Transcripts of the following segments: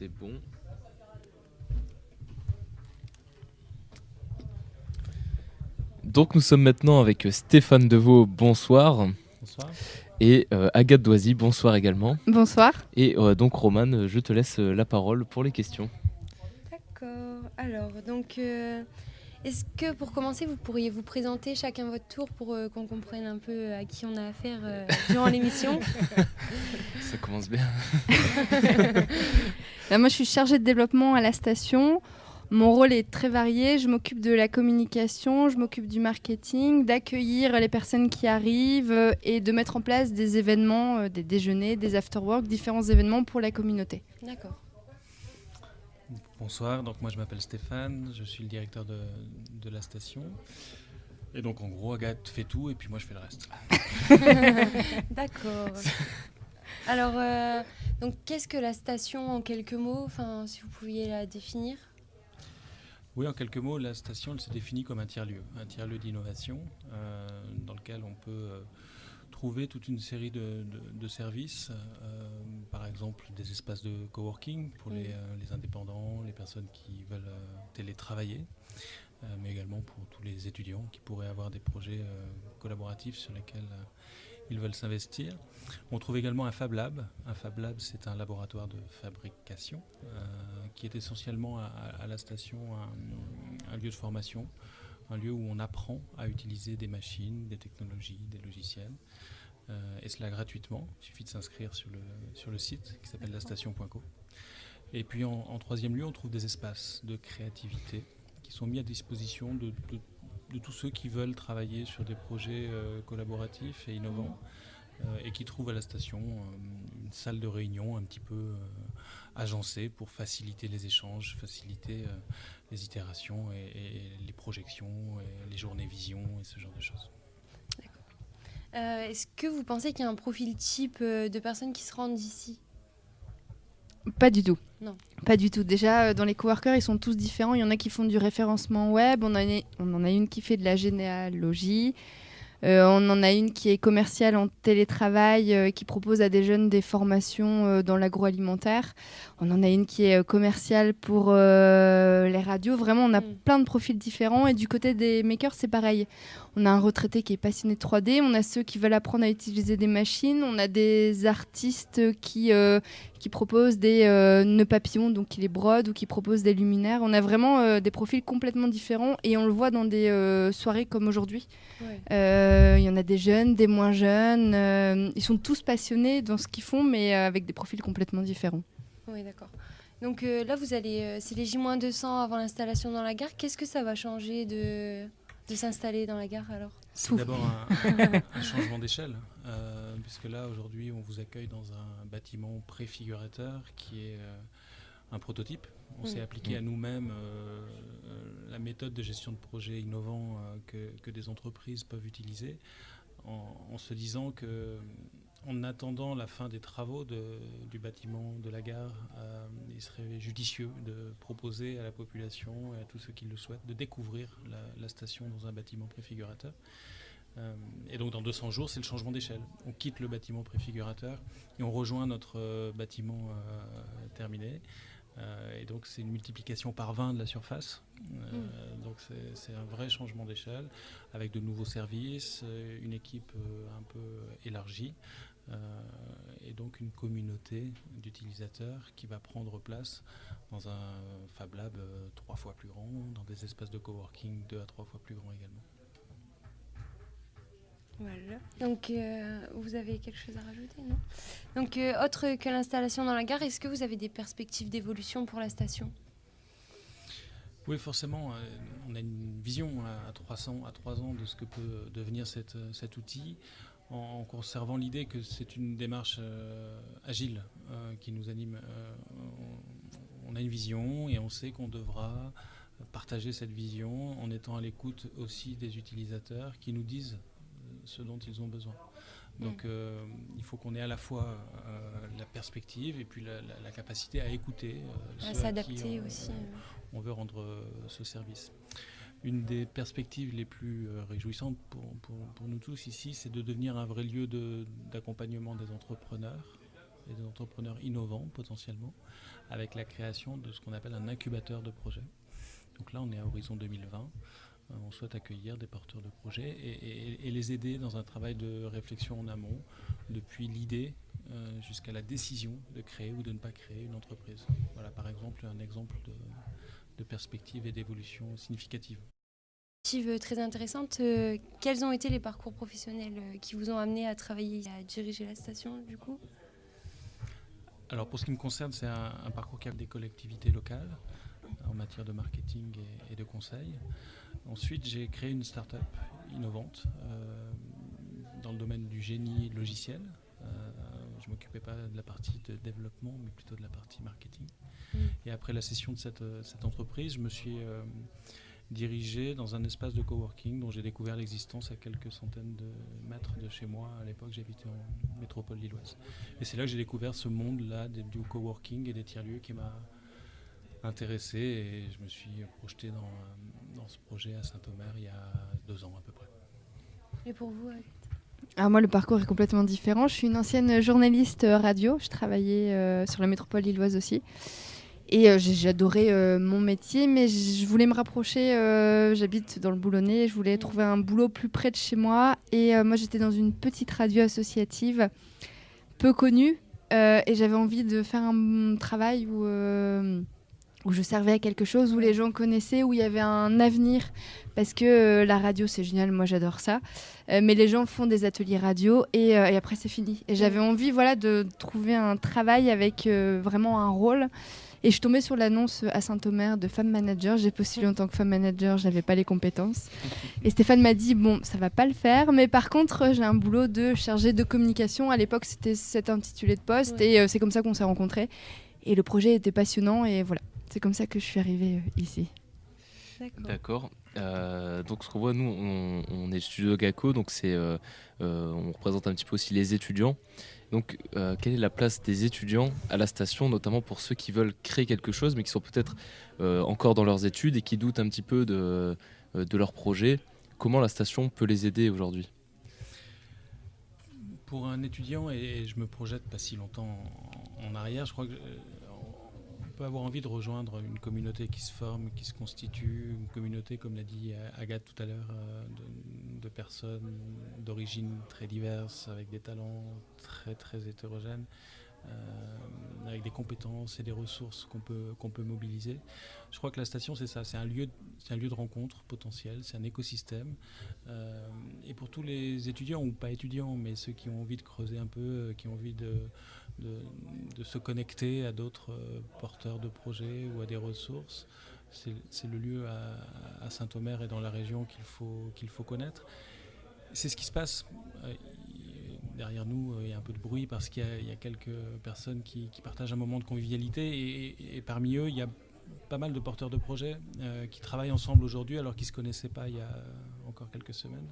c'est bon. Donc nous sommes maintenant avec Stéphane Deveau, bonsoir. Bonsoir. Et Agathe Doisy, bonsoir également. Bonsoir. Et donc Romane, je te laisse la parole pour les questions. D'accord. Alors, donc, est-ce que pour commencer, vous pourriez vous présenter chacun votre tour pour qu'on comprenne un peu à qui on a affaire durant l'émission? Ça commence bien. Moi, je suis chargée de développement à la station. Mon rôle est très varié. Je m'occupe de la communication, je m'occupe du marketing, d'accueillir les personnes qui arrivent et de mettre en place des événements, des déjeuners, des after-work, différents événements pour la communauté. D'accord. Bonsoir, donc moi je m'appelle Stéphane, je suis le directeur de la station. Et donc en gros, Agathe fait tout et puis moi je fais le reste. D'accord. Alors, donc, qu'est-ce que la station en quelques mots, si vous pouviez la définir? Oui, en quelques mots, la station elle se définit comme un tiers-lieu d'innovation dans lequel on peut trouver toute une série de services, par exemple des espaces de coworking pour les indépendants, les personnes qui veulent télétravailler, mais également pour tous les étudiants qui pourraient avoir des projets collaboratifs sur lesquels ils veulent s'investir. On trouve également un Fab Lab. Un Fab Lab, c'est un laboratoire de fabrication qui est essentiellement à la station un lieu de formation, un lieu où on apprend à utiliser des machines, des technologies, des logiciels, et cela gratuitement. Il suffit de s'inscrire sur le site qui s'appelle lastation.co. Et puis en troisième lieu, on trouve des espaces de créativité qui sont mis à disposition de tous ceux qui veulent travailler sur des projets collaboratifs et innovants et qui trouvent à la station une salle de réunion un petit peu agencée pour faciliter les échanges, faciliter les itérations et les projections, et les journées vision et ce genre de choses. Est-ce que vous pensez qu'il y a un profil type de personnes qui se rendent ici? Pas du tout. Non. Pas du tout. Déjà, dans les coworkers, ils sont tous différents. Il y en a qui font du référencement web. On en a une qui fait de la généalogie. On en a une qui est commerciale en télétravail, qui propose à des jeunes des formations dans l'agroalimentaire. On en a une qui est commerciale pour les radios. Vraiment, on a plein de profils différents. Et du côté des makers, c'est pareil. On a un retraité qui est passionné de 3D. On a ceux qui veulent apprendre à utiliser des machines. On a des artistes qui proposent des nœuds papillons, donc qui les brodent ou qui proposent des luminaires. On a vraiment des profils complètement différents. Et on le voit dans des soirées comme aujourd'hui. Ouais. Il y en a des jeunes, des moins jeunes. Ils sont tous passionnés dans ce qu'ils font, mais avec des profils complètement différents. Oui, d'accord. Donc là, vous allez, c'est les J-200 avant l'installation dans la gare. Qu'est-ce que ça va changer de s'installer dans la gare alors? C'est d'abord un changement d'échelle, puisque là, aujourd'hui, on vous accueille dans un bâtiment préfigurateur qui est un prototype. On s'est appliqué à nous-mêmes la méthode de gestion de projets innovants que des entreprises peuvent utiliser en se disant que, en attendant la fin des travaux du bâtiment de la gare, il serait judicieux de proposer à la population et à tous ceux qui le souhaitent de découvrir la station dans un bâtiment préfigurateur. Et donc dans 200 jours, c'est le changement d'échelle. On quitte le bâtiment préfigurateur et on rejoint notre bâtiment terminé. Et donc c'est une multiplication par 20 de la surface. Donc c'est un vrai changement d'échelle avec de nouveaux services, une équipe un peu élargie et donc une communauté d'utilisateurs qui va prendre place dans un Fab Lab 3 fois plus grand, dans des espaces de coworking 2 à 3 fois plus grands également. Voilà. Donc, vous avez quelque chose à rajouter, non? Donc, autre que l'installation dans la gare, est-ce que vous avez des perspectives d'évolution pour la station? Oui, forcément. On a une vision à 3 ans de ce que peut devenir cet outil, en conservant l'idée que c'est une démarche agile qui nous anime. On a une vision et on sait qu'on devra partager cette vision en étant à l'écoute aussi des utilisateurs qui nous disent ce dont ils ont besoin. Donc il faut qu'on ait à la fois la perspective et puis la capacité à écouter À ceux s'adapter à qui aussi. on veut rendre ce service. Une des perspectives les plus réjouissantes pour nous tous ici, c'est de devenir un vrai lieu d'accompagnement des entrepreneurs et des entrepreneurs innovants potentiellement, avec la création de ce qu'on appelle un incubateur de projets. Donc là, on est à horizon 2020. On souhaite accueillir des porteurs de projets et les aider dans un travail de réflexion en amont, depuis l'idée jusqu'à la décision de créer ou de ne pas créer une entreprise. Voilà, par exemple, un exemple de perspective et d'évolution significative. Très intéressante. Quels ont été les parcours professionnels qui vous ont amené à travailler, à diriger la station du coup ? Alors pour ce qui me concerne, c'est un parcours qui a des collectivités locales en matière de marketing et de conseil. Ensuite, j'ai créé une start-up innovante dans le domaine du génie logiciel. Je ne m'occupais pas de la partie de développement, mais plutôt de la partie marketing. Et après la cession de cette entreprise, je me suis dirigé dans un espace de coworking dont j'ai découvert l'existence à quelques centaines de mètres de chez moi. À l'époque, j'habitais en métropole lilloise. Et c'est là que j'ai découvert ce monde-là du coworking et des tiers-lieux qui m'a intéressé, et je me suis projeté dans ce projet à Saint-Omer il y a 2 ans à peu près. Et pour vous, Alors moi, le parcours est complètement différent. Je suis une ancienne journaliste radio. Je travaillais sur la métropole lilloise aussi. Et j'adorais mon métier, mais je voulais me rapprocher. J'habite dans le Boulonnais. Je voulais trouver un boulot plus près de chez moi. Et moi, j'étais dans une petite radio associative, peu connue. Et j'avais envie de faire un travail où je servais à quelque chose, où les gens connaissaient, où il y avait un avenir. Parce que la radio, c'est génial, moi j'adore ça. Mais les gens font des ateliers radio et après c'est fini. Et j'avais envie de trouver un travail avec vraiment un rôle. Et je suis tombée sur l'annonce à Saint-Omer de femme manager. J'ai postulé en tant que femme manager, je n'avais pas les compétences. Et Stéphane m'a dit, bon, ça ne va pas le faire, mais par contre, j'ai un boulot de chargée de communication. À l'époque, c'était cet intitulé de poste et c'est comme ça qu'on s'est rencontrés. Et le projet était passionnant et voilà. C'est comme ça que je suis arrivée ici. D'accord. Donc ce qu'on voit, nous, on est Studio Gaco, donc on représente un petit peu aussi les étudiants. Donc quelle est la place des étudiants à la station, notamment pour ceux qui veulent créer quelque chose, mais qui sont peut-être encore dans leurs études et qui doutent un petit peu de leur projet? Comment la station peut les aider aujourd'hui? Pour un étudiant, et je me projette pas si longtemps en arrière, je crois que peut avoir envie de rejoindre une communauté qui se forme, qui se constitue, une communauté, comme l'a dit Agathe tout à l'heure, de personnes d'origines très diverses, avec des talents très très hétérogènes, avec des compétences et des ressources qu'on peut mobiliser. Je crois que la station, c'est ça, c'est un lieu de rencontre potentiel, c'est un écosystème. Et pour tous les étudiants, ou pas étudiants, mais ceux qui ont envie de creuser un peu, qui ont envie de se connecter à d'autres porteurs de projets ou à des ressources, c'est le lieu à Saint-Omer et dans la région qu'il faut connaître. C'est ce qui se passe. Derrière nous, il y a un peu de bruit parce qu'il y a quelques personnes qui partagent un moment de convivialité et parmi eux, il y a pas mal de porteurs de projets qui travaillent ensemble aujourd'hui alors qu'ils ne se connaissaient pas il y a encore quelques semaines.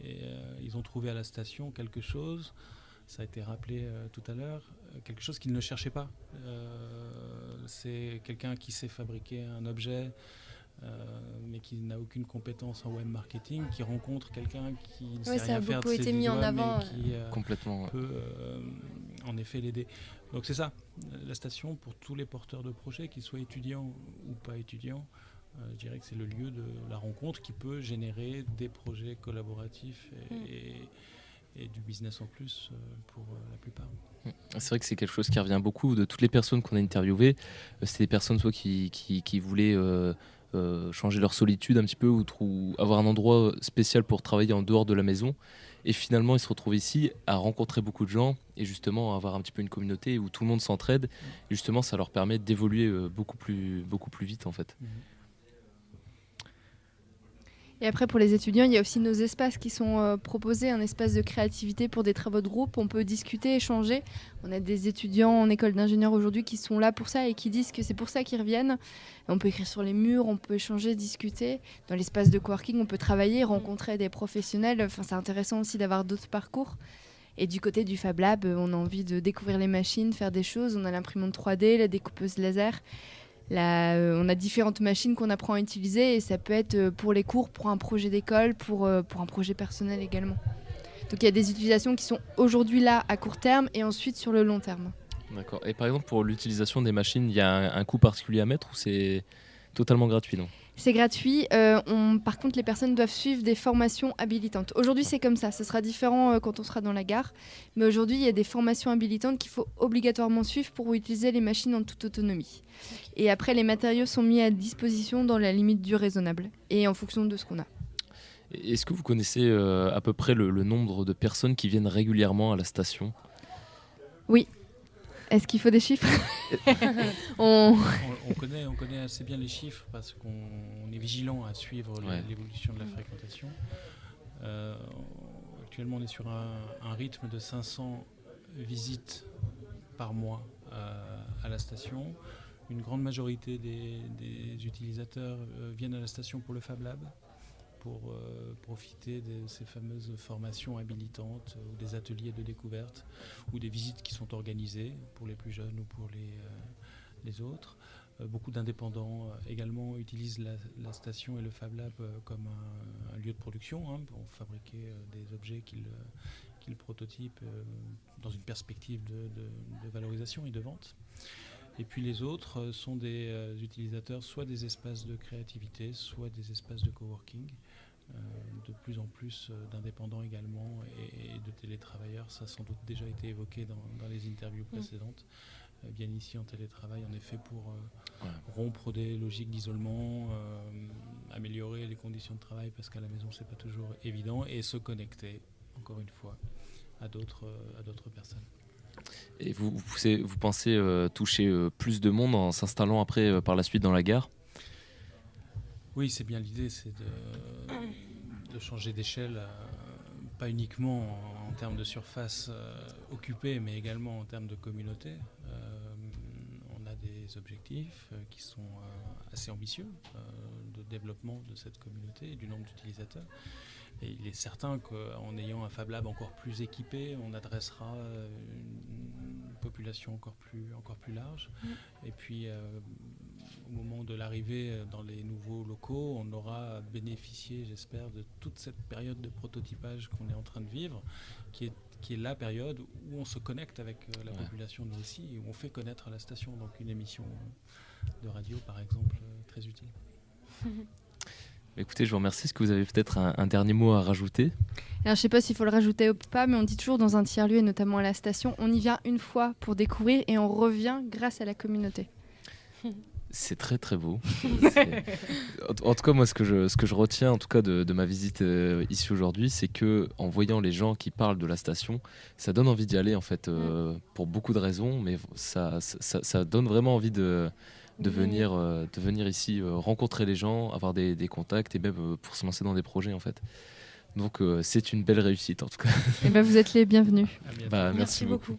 Et ils ont trouvé à la station quelque chose, ça a été rappelé tout à l'heure, quelque chose qu'ils ne cherchaient pas. C'est quelqu'un qui sait fabriquer un objet mais qui n'a aucune compétence en web marketing, qui rencontre quelqu'un qui ne sait rien faire de ses mis en avant, mais qui complètement peut en effet l'aider. Donc c'est ça, la station pour tous les porteurs de projets, qu'ils soient étudiants ou pas étudiants, je dirais que c'est le lieu de la rencontre qui peut générer des projets collaboratifs et du business en plus pour la plupart. C'est vrai que c'est quelque chose qui revient beaucoup de toutes les personnes qu'on a interviewées. C'est des personnes soit qui voulaient changer leur solitude un petit peu ou avoir un endroit spécial pour travailler en dehors de la maison. Et finalement, ils se retrouvent ici à rencontrer beaucoup de gens et justement à avoir un petit peu une communauté où tout le monde s'entraide. Et justement, ça leur permet d'évoluer beaucoup plus vite en fait. Et après, pour les étudiants, il y a aussi nos espaces qui sont proposés, un espace de créativité pour des travaux de groupe. On peut discuter, échanger. On a des étudiants en école d'ingénieur aujourd'hui qui sont là pour ça et qui disent que c'est pour ça qu'ils reviennent. On peut écrire sur les murs, on peut échanger, discuter. Dans l'espace de coworking, on peut travailler, rencontrer des professionnels. Enfin, c'est intéressant aussi d'avoir d'autres parcours. Et du côté du Fab Lab, on a envie de découvrir les machines, faire des choses. On a l'imprimante 3D, la découpeuse laser. Là, on a différentes machines qu'on apprend à utiliser et ça peut être pour les cours, pour un projet d'école, pour un projet personnel également. Donc il y a des utilisations qui sont aujourd'hui là à court terme et ensuite sur le long terme. D'accord. Et par exemple, pour l'utilisation des machines, il y a un coût particulier à mettre ou c'est totalement gratuit, non? C'est gratuit. Par contre, les personnes doivent suivre des formations habilitantes. Aujourd'hui, c'est comme ça. Ce sera différent quand on sera dans la gare. Mais aujourd'hui, il y a des formations habilitantes qu'il faut obligatoirement suivre pour utiliser les machines en toute autonomie. Et après, les matériaux sont mis à disposition dans la limite du raisonnable et en fonction de ce qu'on a. Est-ce que vous connaissez à peu près le nombre de personnes qui viennent régulièrement à la station? Oui. Est-ce qu'il faut des chiffres? On connaît assez bien les chiffres parce qu'on est vigilant à suivre l'évolution de la fréquentation. Actuellement, on est sur un rythme de 500 visites par mois à la station. Une grande majorité des utilisateurs viennent à la station pour le Fab Lab, pour profiter de ces fameuses formations habilitantes ou des ateliers de découverte ou des visites qui sont organisées pour les plus jeunes ou pour les autres. Beaucoup d'indépendants également utilisent la station et le Fab Lab comme un lieu de production pour fabriquer des objets qu'ils prototypent dans une perspective de valorisation et de vente. Et puis les autres sont des utilisateurs soit des espaces de créativité, soit des espaces de coworking. De plus en plus d'indépendants également et de télétravailleurs. Ça a sans doute déjà été évoqué dans les interviews précédentes. Viennent ici en télétravail en effet pour rompre des logiques d'isolement, améliorer les conditions de travail parce qu'à la maison c'est pas toujours évident et se connecter encore une fois à d'autres personnes. Et vous pensez toucher plus de monde en s'installant après par la suite dans la gare? Oui, c'est bien l'idée, c'est de changer d'échelle, pas uniquement en termes de surface occupée, mais également en termes de communauté. On a des objectifs qui sont assez ambitieux de développement de cette communauté et du nombre d'utilisateurs. Et il est certain qu'en ayant un Fab Lab encore plus équipé, on adressera une population encore plus large. Et puis, au moment de l'arrivée dans les nouveaux locaux, on aura bénéficié, j'espère, de toute cette période de prototypage qu'on est en train de vivre, qui est la période où on se connecte avec la population, nous aussi, et où on fait connaître la station. Donc une émission de radio, par exemple, très utile. Écoutez, je vous remercie. Est-ce que vous avez peut-être un dernier mot à rajouter? Alors, je ne sais pas s'il faut le rajouter ou pas, mais on dit toujours dans un tiers-lieu, et notamment à la station, on y vient une fois pour découvrir et on revient grâce à la communauté. C'est très très beau. En tout cas, moi, ce que je retiens en tout cas de ma visite ici aujourd'hui, c'est que en voyant les gens qui parlent de la station, ça donne envie d'y aller en fait, pour beaucoup de raisons, mais ça donne vraiment envie de venir ici, rencontrer les gens, avoir des contacts et même pour se lancer dans des projets en fait. Donc c'est une belle réussite en tout cas. Et vous êtes les bienvenus. Merci beaucoup.